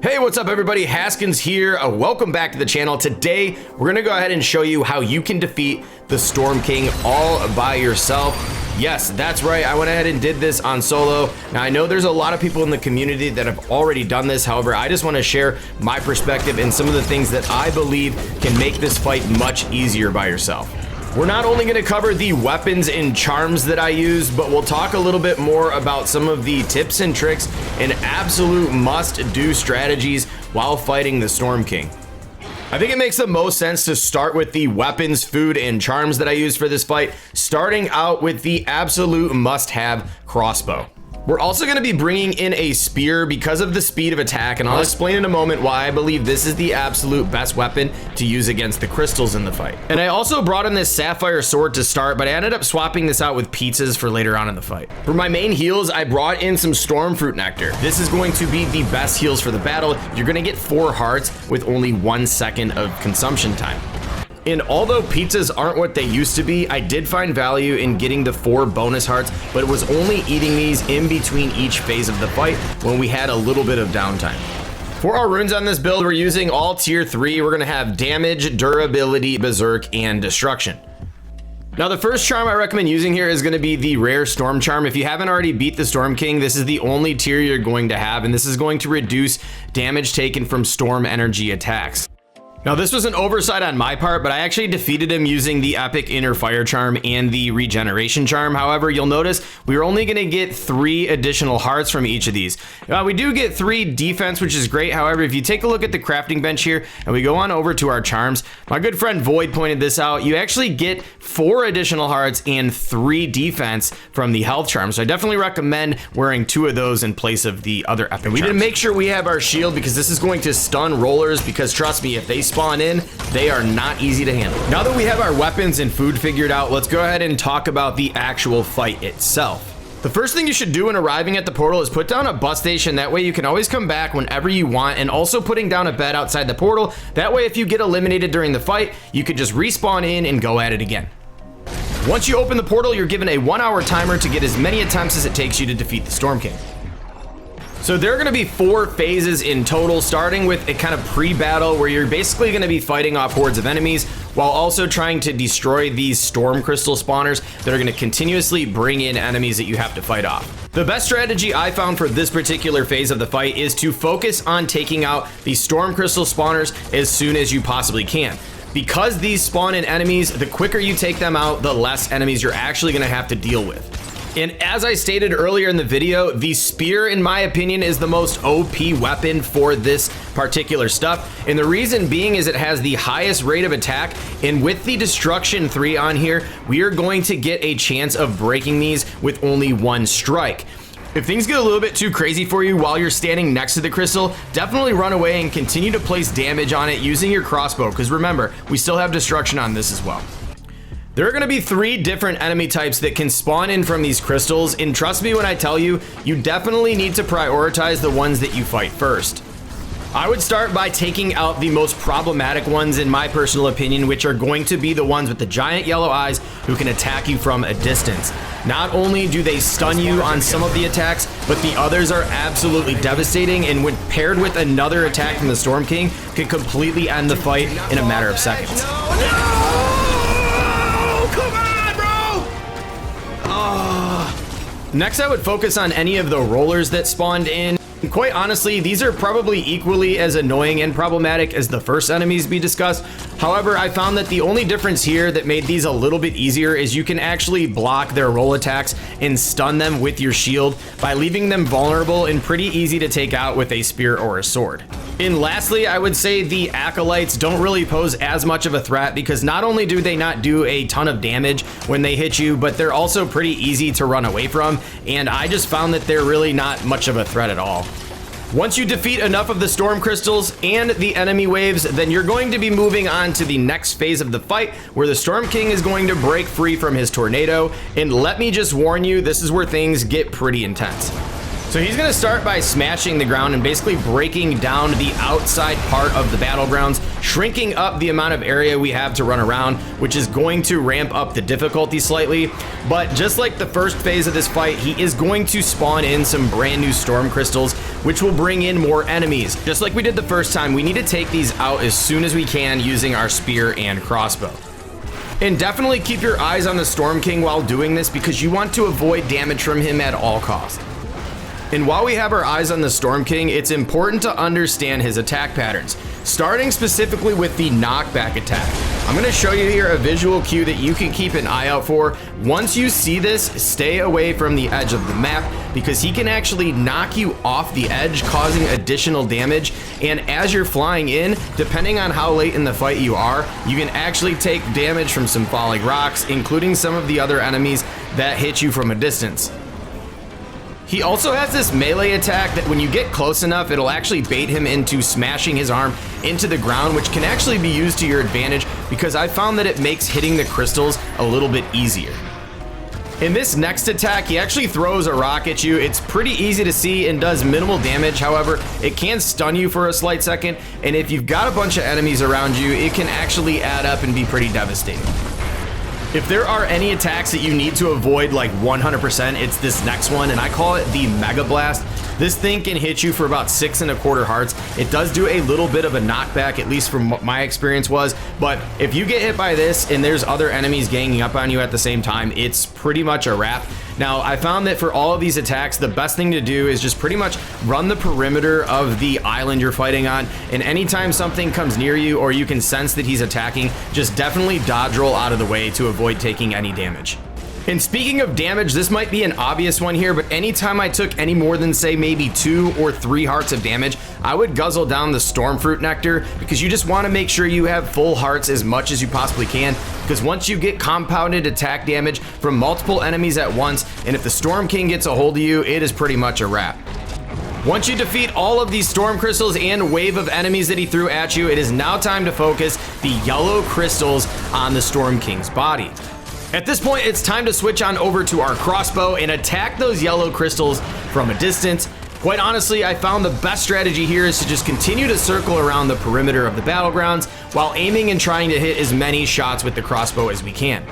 Hey, what's up everybody? Haskins here. Welcome back to the channel. Today, we're gonna go ahead and show you how you can defeat the Storm King all by yourself. Yes, that's right. I went ahead and did this on solo. Now, I know there's a lot of people in the community that have already done this. However, I just want to share my perspective and some of the things that I believe can make this fight much easier by yourself. We're not only going to cover the weapons and charms that I use, but we'll talk a little bit more about some of the tips and tricks and absolute must-do strategies while fighting the Storm King. I think it makes the most sense to start with the weapons, food, and charms that I use for this fight, starting out with the absolute must-have crossbow. We're also going to be bringing in a spear because of the speed of attack, and I'll explain in a moment why I believe this is the absolute best weapon to use against the crystals in the fight. And I also brought in this sapphire sword to start, but I ended up swapping this out with pizzas for later on in the fight. For my main heals, I brought in some storm fruit nectar. This is going to be the best heals for the battle. You're going to get 4 hearts with only 1 second of consumption time. And although pizzas aren't what they used to be, I did find value in getting the 4 bonus hearts, but it was only eating these in between each phase of the fight when we had a little bit of downtime. For our runes on this build, we're using all tier 3. We're gonna have damage, durability, berserk, and destruction. Now, the first charm I recommend using here is going to be the rare storm charm. If you haven't already beat the Storm King, this is the only tier you're going to have, and this is going to reduce damage taken from storm energy attacks. Now, this was an oversight on my part, but I actually defeated him using the epic inner fire charm and the regeneration charm. However, you'll notice we're only going to get 3 additional hearts from each of these. We do get 3 defense, which is great. However, if you take a look at the crafting bench here and we go on over to our charms, my good friend Void pointed this out. You actually get 4 additional hearts and 3 defense from the health charm. So I definitely recommend wearing 2 of those in place of the other epic charms. We need to make sure we have our shield because this is going to stun rollers, because trust me, if they spawn in, they are not easy to handle. Now that we have our weapons and food figured out, let's go ahead and talk about the actual fight itself. The first thing you should do when arriving at the portal is put down a bus station. That way you can always come back whenever you want, and also putting down a bed outside the portal. That way if you get eliminated during the fight, you could just respawn in and go at it again. Once you open the portal, you're given a 1-hour timer to get as many attempts as it takes you to defeat the Storm King. So there are going to be 4 phases in total, starting with a kind of pre-battle where you're basically going to be fighting off hordes of enemies while also trying to destroy these storm crystal spawners that are going to continuously bring in enemies that you have to fight off. The best strategy I found for this particular phase of the fight is to focus on taking out the storm crystal spawners as soon as you possibly can. Because these spawn in enemies, the quicker you take them out, the less enemies you're actually going to have to deal with. And as I stated earlier in the video, the spear, in my opinion, is the most OP weapon for this particular stuff. And the reason being is it has the highest rate of attack. And with the destruction 3 on here, we are going to get a chance of breaking these with only 1 strike. If things get a little bit too crazy for you while you're standing next to the crystal, definitely run away and continue to place damage on it using your crossbow. Because remember, we still have destruction on this as well. There are going to be 3 different enemy types that can spawn in from these crystals, and trust me when I tell you, you definitely need to prioritize the ones that you fight first. I would start by taking out the most problematic ones in my personal opinion, which are going to be the ones with the giant yellow eyes who can attack you from a distance. Not only do they stun you on some of the attacks, but the others are absolutely devastating, and when paired with another attack from the Storm King, can completely end the fight in a matter of seconds. Next, I would focus on any of the rollers that spawned in. And quite honestly, these are probably equally as annoying and problematic as the first enemies we discussed. However, I found that the only difference here that made these a little bit easier is you can actually block their roll attacks and stun them with your shield by leaving them vulnerable and pretty easy to take out with a spear or a sword. And lastly, I would say the acolytes don't really pose as much of a threat because not only do they not do a ton of damage when they hit you, but they're also pretty easy to run away from, and I just found that they're really not much of a threat at all. Once you defeat enough of the storm crystals and the enemy waves, then you're going to be moving on to the next phase of the fight where the Storm King is going to break free from his tornado, and let me just warn you, this is where things get pretty intense. So he's gonna start by smashing the ground and basically breaking down the outside part of the battlegrounds, shrinking up the amount of area we have to run around, which is going to ramp up the difficulty slightly. But just like the first phase of this fight, he is going to spawn in some brand new storm crystals, which will bring in more enemies. Just like we did the first time, we need to take these out as soon as we can using our spear and crossbow. And definitely keep your eyes on the Storm King while doing this, because you want to avoid damage from him at all costs. And while we have our eyes on the Storm King, it's important to understand his attack patterns, starting specifically with the knockback attack. I'm going to show you here a visual cue that you can keep an eye out for. Once you see this, stay away from the edge of the map, because he can actually knock you off the edge, causing additional damage. And as you're flying in, depending on how late in the fight you are, you can actually take damage from some falling rocks, including some of the other enemies that hit you from a distance. He also has this melee attack that when you get close enough, it'll actually bait him into smashing his arm into the ground, which can actually be used to your advantage, because I found that it makes hitting the crystals a little bit easier. In this next attack, he actually throws a rock at you. It's pretty easy to see and does minimal damage. However, it can stun you for a slight second, and if you've got a bunch of enemies around you, it can actually add up and be pretty devastating. If there are any attacks that you need to avoid like 100%, it's this next one, and I call it the Mega Blast. This thing can hit you for about 6 1/4 hearts. It does do a little bit of a knockback, at least from what my experience was, but if you get hit by this and there's other enemies ganging up on you at the same time, it's pretty much a wrap. Now, I found that for all of these attacks, the best thing to do is just pretty much run the perimeter of the island you're fighting on, and anytime something comes near you or you can sense that he's attacking, just definitely dodge roll out of the way to avoid taking any damage. And speaking of damage, this might be an obvious one here, but anytime I took any more than, say, maybe 2 or 3 hearts of damage, I would guzzle down the Storm Fruit Nectar, because you just want to make sure you have full hearts as much as you possibly can, because once you get compounded attack damage from multiple enemies at once, and if the Storm King gets a hold of you, it is pretty much a wrap. Once you defeat all of these storm crystals and wave of enemies that he threw at you, it is now time to focus the yellow crystals on the Storm King's body. At this point, it's time to switch on over to our crossbow and attack those yellow crystals from a distance. Quite honestly, I found the best strategy here is to just continue to circle around the perimeter of the battlegrounds while aiming and trying to hit as many shots with the crossbow as we can.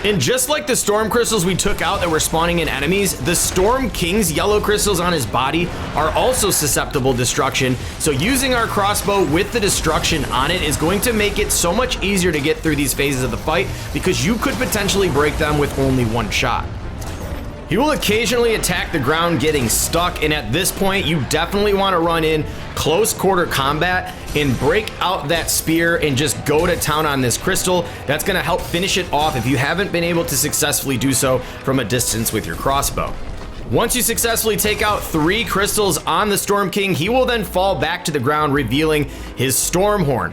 And just like the storm crystals we took out that were spawning in enemies, the Storm King's yellow crystals on his body are also susceptible to destruction, so using our crossbow with the destruction on it is going to make it so much easier to get through these phases of the fight, because you could potentially break them with only one shot. He will occasionally attack the ground getting stuck, and at this point you definitely want to run in close quarter combat and break out that spear and just go to town on this crystal. That's going to help finish it off if you haven't been able to successfully do so from a distance with your crossbow. Once you successfully take out 3 crystals on the Storm King, he will then fall back to the ground, revealing his Storm Horn.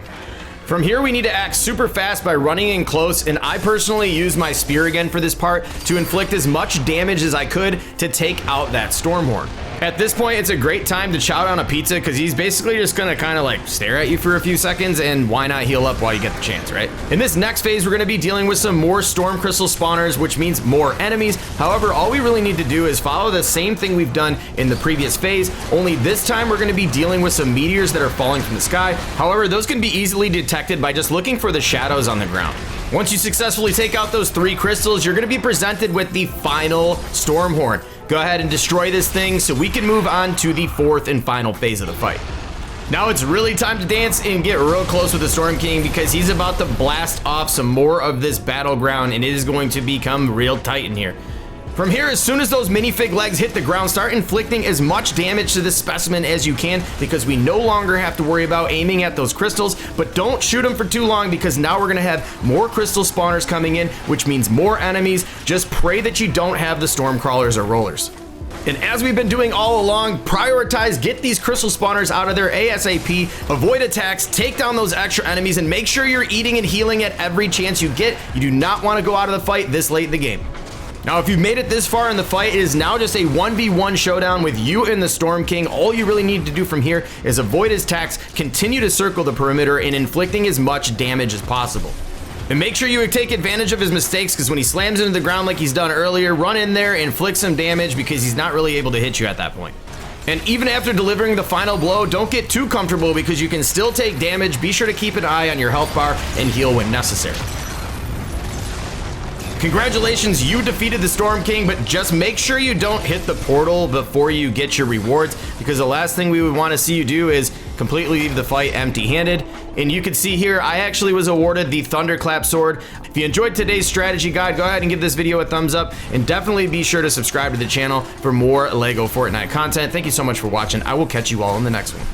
From here, we need to act super fast by running in close, and I personally used my spear again for this part to inflict as much damage as I could to take out that Storm Horn. At this point, it's a great time to chow down a pizza, because he's basically just gonna kind of like stare at you for a few seconds, and why not heal up while you get the chance, right? In this next phase, we're gonna be dealing with some more storm crystal spawners, which means more enemies. However, all we really need to do is follow the same thing we've done in the previous phase, only this time we're gonna be dealing with some meteors that are falling from the sky. However, those can be easily detected by just looking for the shadows on the ground. Once you successfully take out those 3 crystals, you're gonna be presented with the final Storm Horn. Go ahead and destroy this thing so we can move on to the 4th and final phase of the fight. Now it's really time to dance and get real close with the Storm King, because he's about to blast off some more of this battleground, and it is going to become real tight in here. From here, as soon as those minifig legs hit the ground, start inflicting as much damage to this specimen as you can, because we no longer have to worry about aiming at those crystals. But don't shoot them for too long, because now we're gonna have more crystal spawners coming in, which means more enemies. Just pray that you don't have the storm crawlers or rollers. And as we've been doing all along, prioritize, get these crystal spawners out of there ASAP, avoid attacks, take down those extra enemies, and make sure you're eating and healing at every chance you get. You do not want to go out of the fight this late in the game. Now, if you've made it this far in the fight, it is now just a 1v1 showdown with you and the Storm King. All you really need to do from here is avoid his attacks, continue to circle the perimeter, and inflicting as much damage as possible. And make sure you take advantage of his mistakes, because when he slams into the ground like he's done earlier, run in there and inflict some damage, because he's not really able to hit you at that point. And even after delivering the final blow, don't get too comfortable, because you can still take damage. Be sure to keep an eye on your health bar and heal when necessary. Congratulations, you defeated the Storm King, but just make sure you don't hit the portal before you get your rewards, because the last thing we would want to see you do is completely leave the fight empty-handed. And you can see here, I actually was awarded the Thunderclap Sword. If you enjoyed today's strategy guide, go ahead and give this video a thumbs up, and definitely be sure to subscribe to the channel for more LEGO Fortnite content. Thank you so much for watching. I will catch you all in the next one.